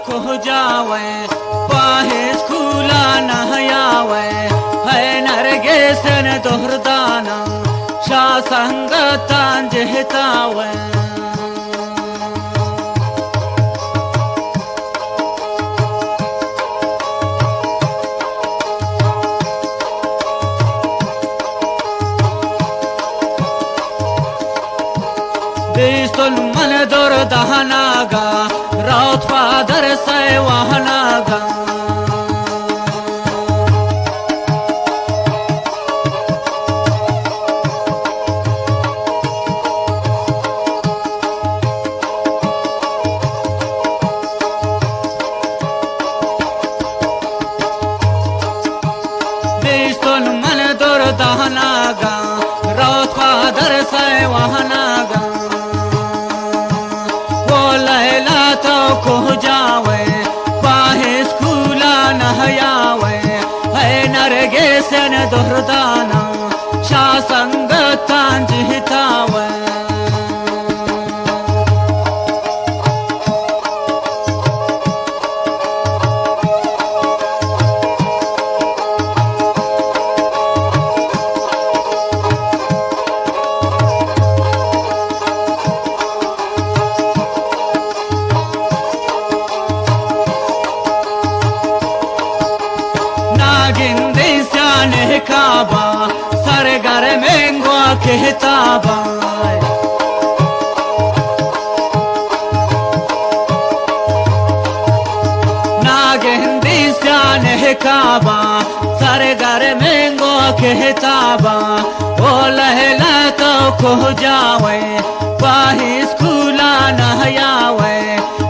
को जावे पाहे स्कूला नहयावे है नरगेसन दोहरदाना शा संगतान जहतावे Bistul man dor dahanaga raut padar sai wahanaga Bistul man dor dahanaga raut padar sai wahanaga को जावे पाहे स्कूला नहयावे है नरगेसन दोहरदाना शा संगतान जहतावे काबा सरगर मेंगवा कहताबा नागहिंदी स्यान है काबा सरगर मेंगवा कहताबा ओ लहला तो को जावे पाही स्कूला नहयावे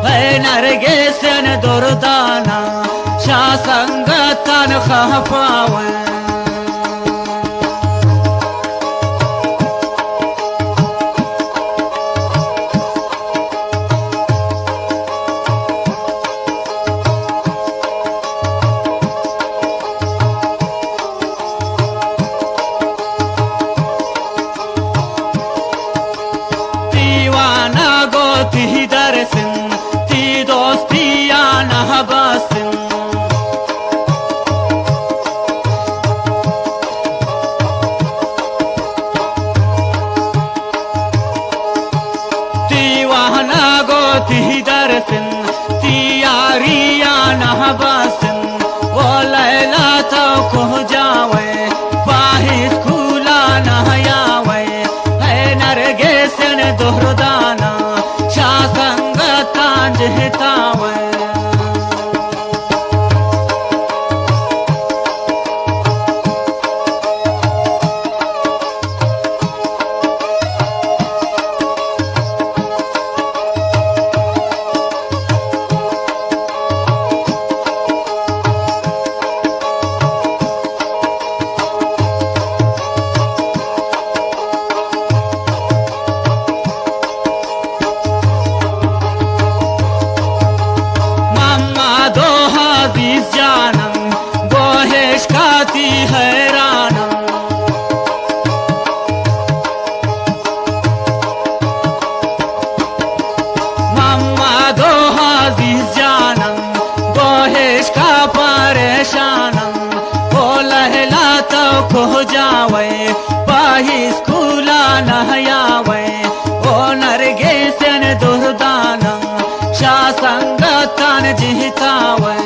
है नरगेसन दोरदाना शा संगतान खफावे ती दरसिन ती दोस्तिया नहबासिन ती वहना गो ती दरसिन ती यारिया नहबासिन ओ लैला तो को जावे पाही स्कूला नहयावे है नरगेसन दोहरदाना शा संगतान जहतावे जानम गोहेश खाती हैरानम मम्मा दो हाजीज जानम गोहेश का परेशानम ओ लहला तो को जावे पाही स्कूला नहयावे ओ नरगेसन दोहरदाना शा संगतान जहतावे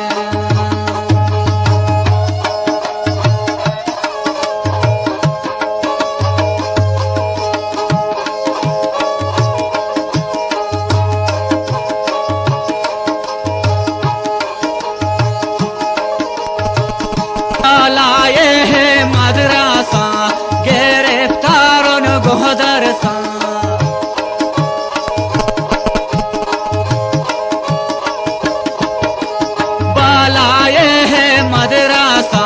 लाए है मदरसा गिरफ्तारों गोदरसा बालाए है मदरसा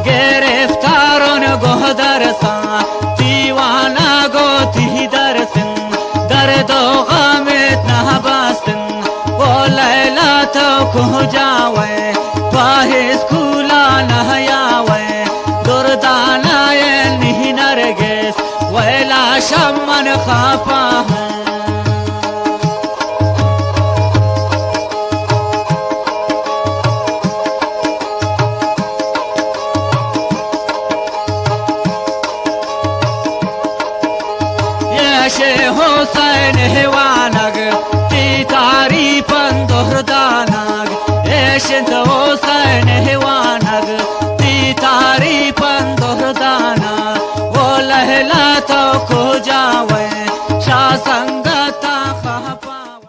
गिरफ्तारों गोदरसा दीवाना गो ती दरसिन दर्दो गमित नहबासिन वो लैला तो को जावे पाहे स्कूला नहयावे दुर्दाना निही नरगेस वैला शमन खाफा है Osain hewanag ti tari pandordanag Eşint osain hewanag ti tari pandordana O lahla to ko jawe shasan